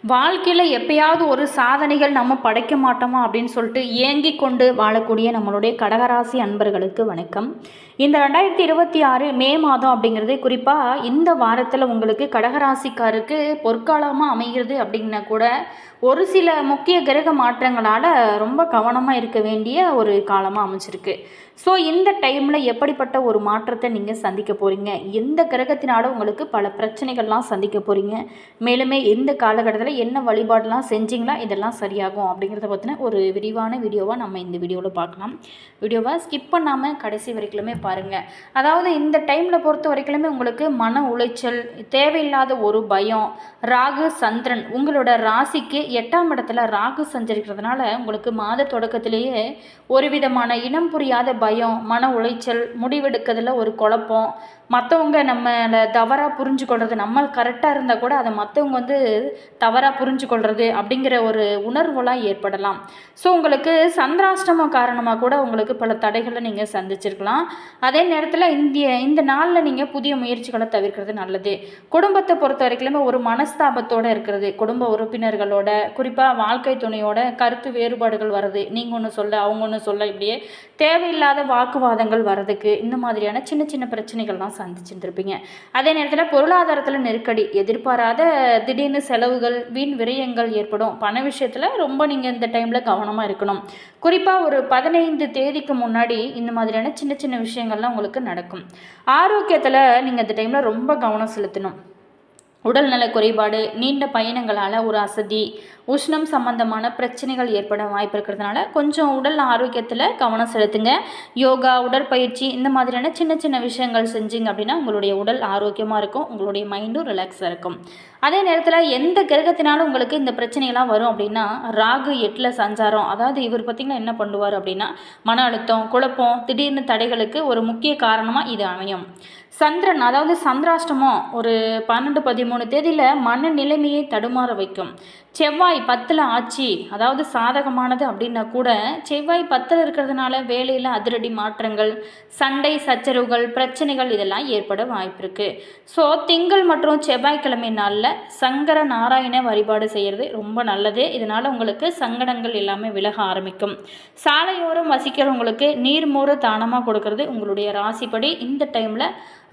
வாழ்க்கையில் எப்பயாவது ஒரு சாதனைகள் நம்ம படைக்க மாட்டோமா அப்படின்னு சொல்லிட்டு ஏங்கி கொண்டு வாழக்கூடிய நம்மளுடைய கடகராசி அன்பர்களுக்கு வணக்கம். இந்த 2026 மே மாதம் அப்படிங்கிறது குறிப்பாக இந்த வாரத்தில் உங்களுக்கு கடகராசிக்காருக்கு பொற்காலமாக அமைகிறது அப்படின்னா கூட ஒரு சில முக்கிய கிரக மாற்றங்களால் ரொம்ப கவனமாக இருக்க வேண்டிய ஒரு காலமாக அமைச்சிருக்கு. ஸோ இந்த டைமில் எப்படிப்பட்ட ஒரு மாற்றத்தை நீங்கள் சந்திக்க போகிறீங்க, எந்த கிரகத்தினால உங்களுக்கு பல பிரச்சனைகள்லாம் சந்திக்க போகிறீங்க, மேலுமே எந்த காலகட்டத்தில் என்ன வழிபாடெலாம் செஞ்சிங்களா இதெல்லாம் சரியாகும் அப்படிங்கிறத பற்றின ஒரு விரிவான வீடியோவாக நம்ம இந்த வீடியோவில் பார்க்கலாம். வீடியோவை ஸ்கிப் பண்ணாமல் கடைசி வரைக்குமே பாருங்கள். அதாவது இந்த டைமில் பொறுத்த வரைக்குமே உங்களுக்கு மன உளைச்சல், தேவையில்லாத ஒரு பயம், ராகு சந்திரன் உங்களோட ராசிக்கு 8ஆம் இடத்துல ராகு சஞ்சரிக்கிறதுனால உங்களுக்கு மாத தொடக்கத்திலேயே ஒரு விதமான இனம் புரியாத பயம், மன உளைச்சல், முடிவெடுக்கிறதுல ஒரு குழப்பம், மற்றவங்க நம்மளை தவறாக புரிஞ்சு கொள்வது, நம்ம கரெக்டாக இருந்தால் கூட அதை மற்றவங்க தவறாக புரிஞ்சு கொள்வது அப்படிங்கிற ஒரு உணர்வுலாம் ஏற்படலாம். ஸோ உங்களுக்கு சந்திராஷ்டமம் காரணமாக கூட உங்களுக்கு பல தடைகளை நீங்கள் சந்திச்சிருக்கலாம். அதே நேரத்தில் இந்த நாளில் நீங்கள் புதிய முயற்சிகளை தவிர்க்கிறது நல்லது. குடும்பத்தை பொறுத்த வரைக்குமே ஒரு மனஸ்தாபத்தோடு இருக்கிறது, குடும்ப உறுப்பினர்களோட குறிப்பாக வாழ்க்கை துணையோட கருத்து வேறுபாடுகள் வர்றது, நீங்கள் ஒன்று சொல்ல அவங்க ஒன்று சொல்ல, இப்படியே தேவையில்லாத வாக்குவாதங்கள் வர்றதுக்கு இந்த மாதிரியான சின்ன சின்ன பிரச்சனைகள்லாம் சந்திச்சுருப்பீங்க. அதே நேரத்தில் பொருளாதாரத்தில் நெருக்கடி, எதிர்பாராத திடீர்னு செலவுகள், வீண் விரயங்கள் ஏற்படும். பண விஷயத்தில் ரொம்ப நீங்கள் இந்த டைமில் கவனமாக இருக்கணும். குறிப்பாக ஒரு 15 தேதிக்கு முன்னாடி இந்த மாதிரியான சின்ன சின்ன விஷயங்கள்லாம் உங்களுக்கு நடக்கும். ஆரோக்கியத்தில் நீங்கள் இந்த டைமில் ரொம்ப கவனம் செலுத்தணும். உடல்நல குறைபாடு, நீண்ட பயணங்களால் ஒரு அசதி, உஷ்ணம் சம்பந்தமான பிரச்சனைகள் ஏற்பட வாய்ப்பு இருக்கிறதுனால கொஞ்சம் உடல் ஆரோக்கியத்தில் கவனம் செலுத்துங்க. யோகா, உடற்பயிற்சி இந்த மாதிரியான சின்ன சின்ன விஷயங்கள் செஞ்சீங்க அப்படின்னா உங்களுடைய உடல் ஆரோக்கியமாக இருக்கும், உங்களுடைய மைண்டும் ரிலாக்ஸாக இருக்கும். அதே நேரத்தில் எந்த கிரகத்தினாலும் உங்களுக்கு இந்த பிரச்சனைகள்லாம் வரும் அப்படின்னா ராகு 8ல் சஞ்சாரம், அதாவது இவர் பார்த்திங்கன்னா என்ன பண்ணுவார் அப்படின்னா மன அழுத்தம், குழப்பம், திடீர்னு தடைகளுக்கு ஒரு முக்கிய காரணமாக இது அமையும். சந்திரன், அதாவது சந்திராஷ்டமம் ஒரு 12-13 தேதியில் மன நிலைமையை தடுமாற வைக்கும். செவ்வாய் 10ல் ஆட்சி, அதாவது சாதகமானது அப்படின்னா கூட செவ்வாய் 10ல் இருக்கிறதுனால வேலையில் அதிரடி மாற்றங்கள், சண்டை சச்சரவுகள், பிரச்சனைகள் இதெல்லாம் ஏற்பட வாய்ப்பு இருக்குது. ஸோ திங்கள் மற்றும் செவ்வாய்க்கிழமை நாளில் சங்கர நாராயண வழிபாடு செய்கிறது ரொம்ப நல்லது. இதனால் உங்களுக்கு சங்கடங்கள் எல்லாமே விலக ஆரம்பிக்கும். சாலையோரம் வசிக்கிறவங்களுக்கு நீர்மோறு தானமாக கொடுக்கறது உங்களுடைய ராசிப்படி இந்த டைமில்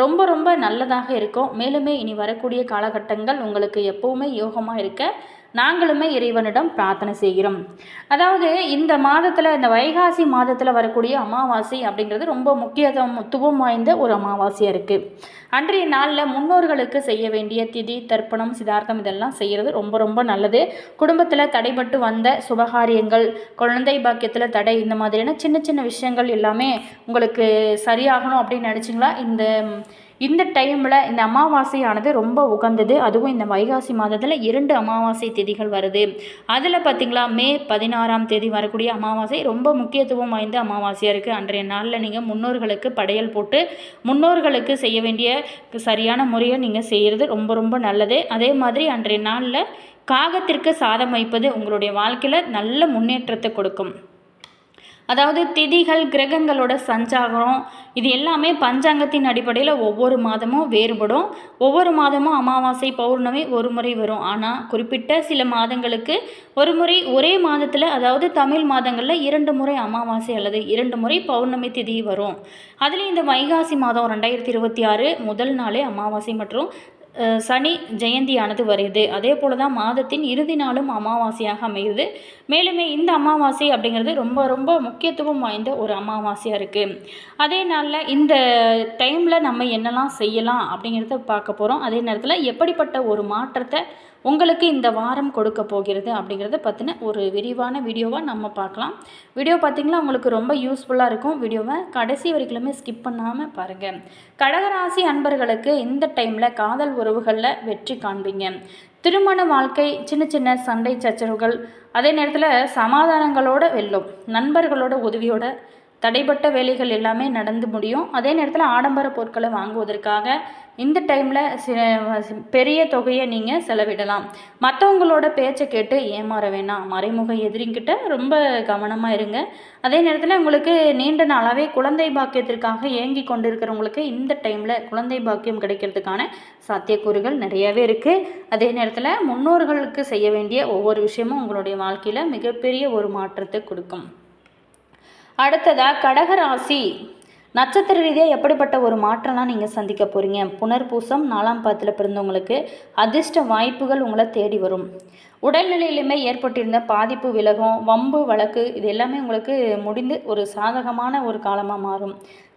ரொம்ப ரொம்ப நல்லதாக இருக்கும். மேலுமே இனி வரக்கூடிய காலகட்டங்கள் உங்களுக்கு எப்போவுமே யோகமாக இருக்க நாங்களுமே இறைவனிடம் பிரார்த்தனை செய்கிறோம். அதாவது இந்த மாதத்தில், இந்த வைகாசி மாதத்தில் வரக்கூடிய அமாவாசை அப்படிங்கிறது ரொம்ப முக்கியத்துவம் வாய்ந்த ஒரு அமாவாசையாக இருக்குது. அன்றைய நாளில் முன்னோர்களுக்கு செய்ய வேண்டிய திதி, தர்ப்பணம், சிதார்த்தம் இதெல்லாம் செய்கிறது ரொம்ப ரொம்ப நல்லது. குடும்பத்தில் தடைபட்டு வந்த சுபகாரியங்கள், குழந்தை பாக்கியத்தில் தடை, இந்த மாதிரியான சின்ன சின்ன விஷயங்கள் எல்லாமே உங்களுக்கு சரியாகணும் அப்படின்னு நினச்சிங்களா இந்த டைமில் இந்த அமாவாசையானது ரொம்ப உகந்தது. அதுவும் இந்த வைகாசி மாதத்தில் 2 அமாவாசை திதிகள் வருது. அதில் பார்த்திங்களா மே 16ஆம் தேதி வரக்கூடிய அமாவாசை ரொம்ப முக்கியத்துவம் வாய்ந்த அமாவாசையாக இருக்குது. அன்றைய நாளில் நீங்கள் முன்னோர்களுக்கு படையல் போட்டு முன்னோர்களுக்கு செய்ய வேண்டிய சரியான முறையை நீங்கள் செய்கிறது ரொம்ப ரொம்ப நல்லது. அதே மாதிரி அன்றைய நாளில் காகத்திற்கு சாதம் வைப்பது உங்களுடைய வாழ்க்கையில் நல்ல முன்னேற்றத்தை கொடுக்கும். அதாவது திதிகள், கிரகங்களோட சஞ்சாரம் இது எல்லாமே பஞ்சாங்கத்தின் அடிப்படையில் ஒவ்வொரு மாதமும் வேறுபடும். ஒவ்வொரு மாதமும் அமாவாசை, பௌர்ணமி ஒரு முறை வரும். ஆனால் குறிப்பிட்ட சில மாதங்களுக்கு ஒரு முறை ஒரே மாதத்தில், அதாவது தமிழ் மாதங்களில் 2 முறை அமாவாசை அல்லது 2 முறை பௌர்ணமி திதி வரும். அதுலேயும் இந்த வைகாசி மாதம் 2026 முதல் நாளே அமாவாசை மற்றும் சனி ஜெயந்தியானது வருது. அதே போல் தான் மாதத்தின் இறுதி நாளும் அமாவாசையாக அமைகிறது. மேலுமே இந்த அமாவாசை அப்படிங்கிறது ரொம்ப ரொம்ப முக்கியத்துவம் வாய்ந்த ஒரு அமாவாசையாக இருக்குது. அதே நாளில் இந்த டைமில் நம்ம என்னெல்லாம் செய்யலாம் அப்படிங்கிறத பார்க்க போகிறோம். அதே நேரத்தில் எப்படிப்பட்ட ஒரு மாற்றத்தை உங்களுக்கு இந்த வாரம் கொடுக்க போகிறது அப்படிங்கிறத பற்றின ஒரு விரிவான வீடியோவாக நம்ம பார்க்கலாம். வீடியோ பார்த்திங்கன்னா உங்களுக்கு ரொம்ப யூஸ்ஃபுல்லாக இருக்கும். வீடியோவை கடைசி வரைக்குமே ஸ்கிப் பண்ணாமல் பாருங்கள். கடகராசி அன்பர்களுக்கு இந்த டைமில் காதல் உறவுகளில் வெற்றி காண்பீங்க. திருமண வாழ்க்கை சின்ன சின்ன சண்டை சச்சரவுகள், அதே நேரத்தில் சமாதானங்களோட வெல்லும். நண்பர்களோட உதவியோட தடைப்பட்ட வேலைகள் எல்லாமே நடந்து முடியும். அதே நேரத்தில் ஆடம்பர பொருட்களை வாங்குவதற்காக இந்த டைமில் பெரிய தொகையை நீங்கள் செலவிடலாம். மற்றவங்களோட பேச்சை கேட்டு ஏமாற வேணாம். மறைமுக எதிரிங்கிட்ட ரொம்ப கவனமாக இருங்க. அதே நேரத்தில் உங்களுக்கு நீண்ட நாளாகவே குழந்தை பாக்கியத்திற்காக ஏங்கி கொண்டு இருக்கிறவங்களுக்கு இந்த டைமில் குழந்தை பாக்கியம் கிடைக்கிறதுக்கான சாத்தியக்கூறுகள் நிறையவே இருக்குது. அதே நேரத்தில் முன்னோர்களுக்கு செய்ய வேண்டிய ஒவ்வொரு விஷயமும் உங்களுடைய வாழ்க்கையில் மிகப்பெரிய ஒரு மாற்றத்தை கொடுக்கும். அடுத்ததாக கடகராசி நட்சத்திர ரீதியாக எப்படிப்பட்ட ஒரு மாற்றம்லாம் நீங்கள் சந்திக்க போகிறீங்க. புனர்பூசம் 4ஆம் பாதத்தில் பிறந்தவங்களுக்கு அதிர்ஷ்ட வாய்ப்புகள் உங்களை தேடி வரும். உடல்நிலையிலுமே ஏற்பட்டிருந்த பாதிப்பு விலகும். வம்பு வழக்கு இது எல்லாமே உங்களுக்கு முடிந்து ஒரு சாதகமான ஒரு காலமாக மாறும்.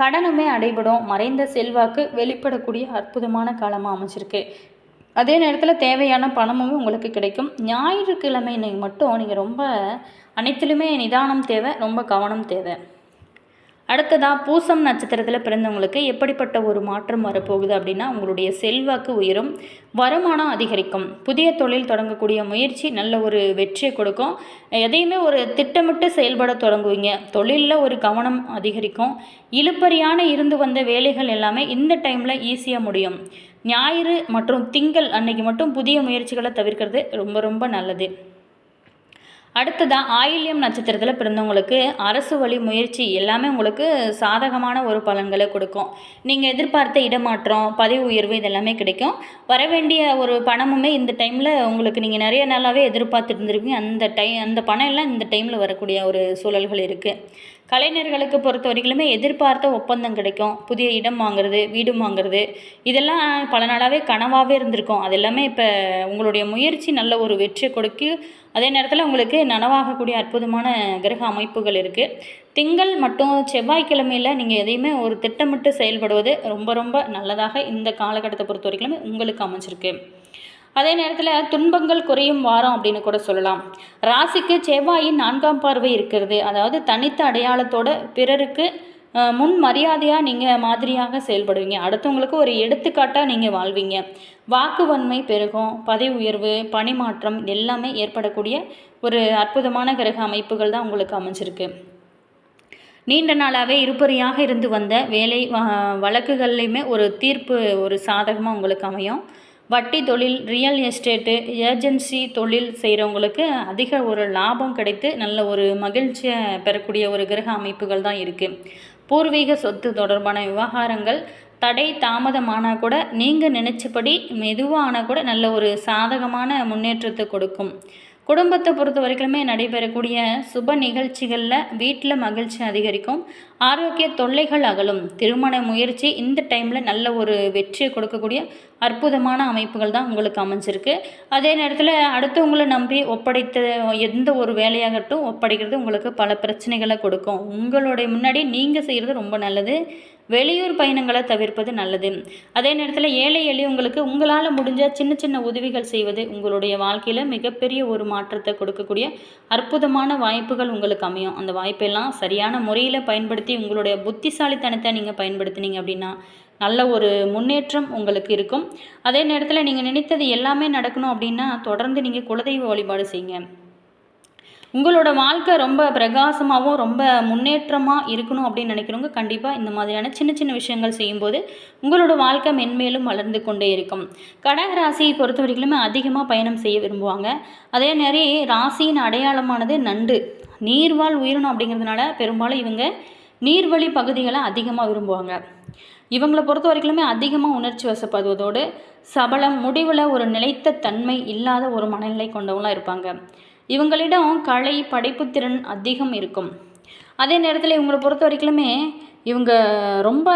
கடனுமே அடைபடும். மறைந்த செல்வாக்கு வெளிப்படக்கூடிய அற்புதமான காலமாக அமைச்சிருக்கு. அதே நேரத்தில் தேவையான பணமும் உங்களுக்கு கிடைக்கும். ஞாயிற்றுக்கிழமை மட்டும் நீங்கள் ரொம்ப அனைத்திலுமே நிதானம் தேவை, ரொம்ப கவனம் தேவை. அடுத்ததாக பூசம் நட்சத்திரத்தில் பிறந்தவங்களுக்கு எப்படிப்பட்ட ஒரு மாற்றம் வரப்போகுது அப்படின்னா, உங்களுடைய செல்வாக்கு உயரும், வருமானம் அதிகரிக்கும். புதிய தொழில் தொடங்கக்கூடிய முயற்சி நல்ல ஒரு வெற்றியை கொடுக்கும். எதையுமே ஒரு திட்டமிட்டு செயல்பட தொடங்குவீங்க. தொழிலில் ஒரு கவனம் அதிகரிக்கும். இழுபறியான இருந்து வந்த வேலைகள் எல்லாமே இந்த டைமில் ஈஸியாக முடியும். ஞாயிறு மற்றும் திங்கள் அன்னைக்கு மட்டும் புதிய முயற்சிகளை தவிர்க்கிறது ரொம்ப ரொம்ப நல்லது. அடுத்ததாக ஆயில்யம் நட்சத்திரத்தில் பிறந்தவங்களுக்கு அரசு வழி முயற்சி எல்லாமே உங்களுக்கு சாதகமான ஒரு பலன்களை கொடுக்கும். நீங்கள் எதிர்பார்த்த இடமாற்றம், பதவி உயர்வு இதெல்லாமே கிடைக்கும். வர வேண்டிய ஒரு பணமுமே இந்த டைமில் உங்களுக்கு நீங்கள் நிறைய நாளாகவே எதிர்பார்த்துட்டு இருந்திருப்பீங்க. அந்த பணம் எல்லாம் இந்த டைமில் வரக்கூடிய ஒரு சூழல்கள் இருக்குது. கலைஞர்களுக்கு பொறுத்த வரைக்குமே எதிர்பார்த்த ஒப்பந்தம் கிடைக்கும். புதிய இடம் வாங்குறது, வீடு வாங்குறது இதெல்லாம் பல நாளாகவே கனவாகவே இருந்திருக்கும். அது எல்லாமே இப்போ உங்களுடைய முயற்சி நல்ல ஒரு வெற்றியை கொடுக்கும். அதே நேரத்தில் உங்களுக்கு நனவாகக்கூடிய அற்புதமான கிரக அமைப்புகள் இருக்குது. திங்கள் மற்றும் செவ்வாய்க்கிழமையில் நீங்கள் எதையுமே ஒரு திட்டமிட்டு செயல்படுவது ரொம்ப ரொம்ப நல்லதாக இந்த காலகட்டத்தை பொறுத்த வரைக்குமே உங்களுக்கு அமைச்சிருக்கு. அதே நேரத்தில் துன்பங்கள் குறையும் வாரம் அப்படின்னு கூட சொல்லலாம். ராசிக்கு செவ்வாயின் 4ஆம் பார்வை இருக்கிறது. அதாவது தனித்த அடையாளத்தோட பிறருக்கு முன் மரியாதையாக நீங்கள் மாதிரியாக செயல்படுவீங்க. அடுத்தவங்களுக்கு ஒரு எடுத்துக்காட்டாக நீங்கள் வாழ்வீங்க. வாக்குவன்மை பெருகும். பதவி உயர்வு, பணிமாற்றம் எல்லாமே ஏற்படக்கூடிய ஒரு அற்புதமான கிரக அமைப்புகள் தான் உங்களுக்கு அமைஞ்சிருக்கு. நீண்ட நாளாகவே இருப்பறியாக இருந்து வந்த வேலை வழக்குகள்லையுமே ஒரு தீர்ப்பு ஒரு சாதகமாக உங்களுக்கு அமையும். வட்டி தொழில், ரியல் எஸ்டேட்டு, ஏஜென்சி தொழில் செய்கிறவங்களுக்கு அதிக ஒரு லாபம் கிடைத்து நல்ல ஒரு மகிழ்ச்சியை பெறக்கூடிய ஒரு கிரக அமைப்புகள் தான் இருக்குது. பூர்வீக சொத்து தொடர்பான விவகாரங்கள் தடை தாமதமானால் கூட நீங்கள் நினச்சபடி மெதுவானால் கூட நல்ல ஒரு சாதகமான முன்னேற்றத்தை கொடுக்கும். குடும்பத்தை பொறுத்த வரைக்குமே நடைபெறக்கூடிய சுப நிகழ்ச்சிகளில் வீட்டில் மகிழ்ச்சி அதிகரிக்கும். ஆரோக்கிய தொல்லைகள் அகலும். திருமண முயற்சி இந்த டைமில் நல்ல ஒரு வெற்றியை கொடுக்கக்கூடிய அற்புதமான அமைப்புகள் தான் உங்களுக்கு அமைஞ்சிருக்கு. அதே நேரத்தில் அடுத்தவங்களை நம்பி ஒப்படைத்த எந்த ஒரு வேலையாகட்டும் ஒப்படைக்கிறது உங்களுக்கு பல பிரச்சனைகளை கொடுக்கும். உங்களுடைய முன்னாடி நீங்கள் செய்கிறது ரொம்ப நல்லது. வெளியூர் பயணங்களை தவிர்ப்பது நல்லது. அதே நேரத்தில் ஏழை எளியவங்களுக்கு உங்களால் முடிஞ்ச சின்ன சின்ன உதவிகள் செய்வது உங்களுடைய வாழ்க்கையில் மிகப்பெரிய ஒரு மாற்றத்தை கொடுக்கக்கூடிய அற்புதமான வாய்ப்புகள் உங்களுக்கு அமையும். அந்த வாய்ப்பெல்லாம் சரியான முறையில் பயன்படுத்தி உங்களுடைய புத்திசாலித்தனத்தை நீங்கள் பயன்படுத்தினீங்க அப்படின்னா நல்ல ஒரு முன்னேற்றம் உங்களுக்கு இருக்கும். அதே நேரத்தில் நீங்கள் நினைத்தது எல்லாமே நடக்கணும் அப்படின்னா தொடர்ந்து நீங்கள் குலதெய்வ வழிபாடு செய்யுங்க. உங்களோட வாழ்க்கை ரொம்ப பிரகாசமாகவும் ரொம்ப முன்னேற்றமாக இருக்கணும் அப்படின்னு நினைக்கிறவங்க கண்டிப்பாக இந்த மாதிரியான சின்ன சின்ன விஷயங்கள் செய்யும்போது உங்களோட வாழ்க்கை மென்மேலும் வளர்ந்து கொண்டே இருக்கும். கடகராசியை பொறுத்த வரைக்குமே அதிகமாக பயணம் செய்ய விரும்புவாங்க. அதே நேரம் ராசியின் அடையாளமானது நண்டு, நீர்வாழ் உயிரினம் அப்படிங்கிறதுனால பெரும்பாலும் இவங்க நீர்வழி பகுதிகளை அதிகமாக விரும்புவாங்க. இவங்களை பொறுத்த வரைக்குமே அதிகமாக உணர்ச்சி வசப்படுவதோடு சபலம், முடிவில் ஒரு நிலைத்த தன்மை இல்லாத ஒரு மனநிலை கொண்டவங்களாக இருப்பாங்க. இவங்களிடம் கலை, படைப்புத்திறன் அதிகம் இருக்கும். அதே நேரத்தில் இவங்களை பொறுத்த வரைக்குமே இவங்க ரொம்ப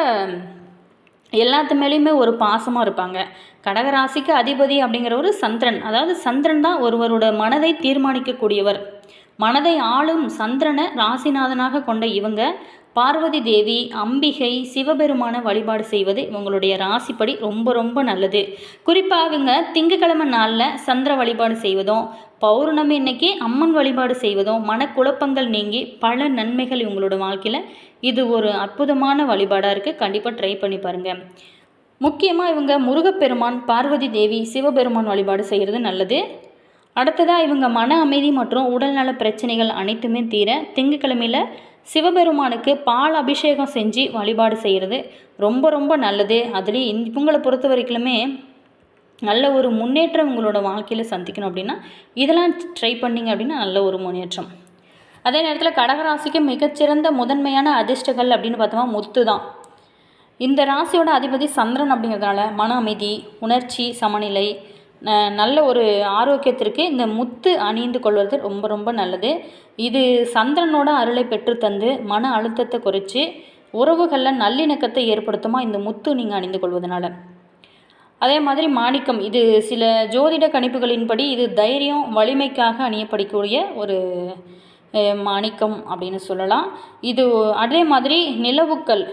எல்லாத்து மேலேயுமே ஒரு பாசமாக இருப்பாங்க. கடகராசிக்கு அதிபதி அப்படிங்கிற ஒரு சந்திரன், அதாவது சந்திரன் தான் ஒருவரோட மனதை தீர்மானிக்கக்கூடியவர். மனதை ஆளும் சந்திரனை ராசிநாதனாக கொண்ட இவங்க பார்வதி தேவி, அம்பிகை, சிவபெருமான வழிபாடு செய்வது இவங்களுடைய ராசிப்படி ரொம்ப ரொம்ப நல்லது. குறிப்பாக இவங்க திங்கக்கிழமை நாளில் சந்திர வழிபாடு செய்வதும் பௌர்ணமி இன்னைக்கு அம்மன் வழிபாடு செய்வதும் மனக்குழப்பங்கள் நீங்கி பல நன்மைகள் இவங்களோட வாழ்க்கையில் இது ஒரு அற்புதமான வழிபாடாக இருக்குது. கண்டிப்பாக ட்ரை பண்ணி பாருங்கள். முக்கியமாக இவங்க முருகப்பெருமான், பார்வதி தேவி, சிவபெருமான் வழிபாடு செய்கிறது நல்லது. அடுத்ததாக இவங்க மன அமைதி மற்றும் உடல்நல பிரச்சனைகள் அனைத்துமே தீர திங்கட்கிழமையில் சிவபெருமானுக்கு பால் அபிஷேகம் செஞ்சு வழிபாடு செய்கிறது ரொம்ப ரொம்ப நல்லது. அதுலேயும் இவங்களை பொறுத்த வரைக்குமே நல்ல ஒரு முன்னேற்றம் உங்களோட வாழ்க்கையில் சந்திக்கணும் அப்படின்னா இதெல்லாம் ட்ரை பண்ணிங்க அப்படின்னா நல்ல ஒரு முன்னேற்றம். அதே நேரத்தில் கடகராசிக்கு மிகச்சிறந்த முதன்மையான அதிர்ஷ்டங்கள் அப்படின்னு பார்த்தோம்னா முத்து தான். இந்த ராசியோட அதிபதி சந்திரன் அப்படிங்கிறதுனால மன அமைதி, உணர்ச்சி சமநிலை, நல்ல ஒரு ஆரோக்கியத்திற்கு இந்த முத்து அணிந்து கொள்வது ரொம்ப ரொம்ப நல்லது. இது சந்திரனோட அருளை பெற்று தந்து மன அழுத்தத்தை குறைச்சி உறவுகளில் நல்லிணக்கத்தை ஏற்படுத்துமா இந்த முத்து நீங்கள் அணிந்து கொள்வதனால. அதே மாதிரி மாணிக்கம், இது சில ஜோதிட கணிப்புகளின்படி இது தைரியம் வலிமைக்காக அணியப்படக்கூடிய ஒரு மாணிக்கம் அப்படின்னு சொல்லலாம். இது அதே மாதிரி நிலவுக்கல்,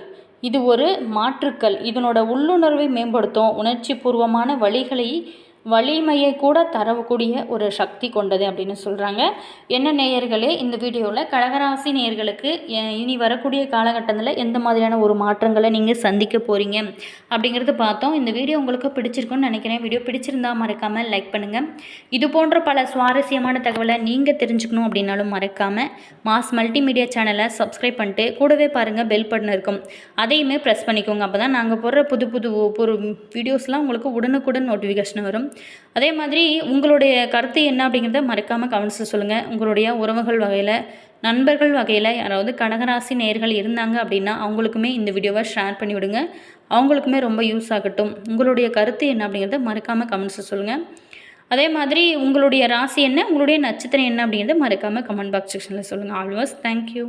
இது ஒரு மாற்றுக்கல், இதனோட உள்ளுணர்வை மேம்படுத்தும், உணர்ச்சி பூர்வமான வலிமையை கூட தரக்கூடிய ஒரு சக்தி கொண்டது அப்படின்னு சொல்கிறாங்க. என்ன நேயர்களே, இந்த வீடியோவில் கடகராசி நேயர்களுக்கு இனி வரக்கூடிய காலகட்டத்தில் எந்த மாதிரியான ஒரு மாற்றங்களை நீங்கள் சந்திக்க போகிறீங்க அப்படிங்கிறது பார்த்தோம். இந்த வீடியோ உங்களுக்கு பிடிச்சிருக்குன்னு நினைக்கிறேன். வீடியோ பிடிச்சிருந்தா மறக்காமல் லைக் பண்ணுங்கள். இது போன்ற பல சுவாரஸ்யமான தகவலை நீங்கள் தெரிஞ்சுக்கணும் அப்படின்னாலும் மறக்காமல் மாஸ் மல்டிமீடியா சேனலை சப்ஸ்கிரைப் பண்ணிட்டு கூடவே பாருங்கள் பெல் பட்டன் இருக்கும், அதையுமே ப்ரெஸ் பண்ணிக்கோங்க. அப்போ தான் நாங்கள் போடுற புது ஒவ்வொரு வீடியோஸ்லாம் உங்களுக்கு உடனுக்குடன் நோட்டிஃபிகேஷன் வரும். அதே மாதிரி உங்களுடைய கருத்து என்ன அப்படிங்கிறத மறக்காமல் கமெண்ட்ஸில் சொல்லுங்கள். உங்களுடைய உறவுகள் வகையில், நண்பர்கள் வகையில் யாராவது கடகராசி நேயர்கள் இருந்தாங்க அப்படின்னா அவங்களுக்குமே இந்த வீடியோவை ஷேர் பண்ணி விடுங்க. அவங்களுக்குமே ரொம்ப யூஸ் ஆகட்டும். உங்களுடைய கருத்து என்ன அப்படிங்கிறத மறக்காமல் கமெண்ட்ஸில் சொல்லுங்கள். அதே மாதிரி உங்களுடைய ராசி என்ன, உங்களுடைய நட்சத்திரம் என்ன அப்படிங்கிறத மறக்காமல் கமெண்ட் பாக்ஸ் செக்ஷனில் சொல்லுங்கள். Always thank you.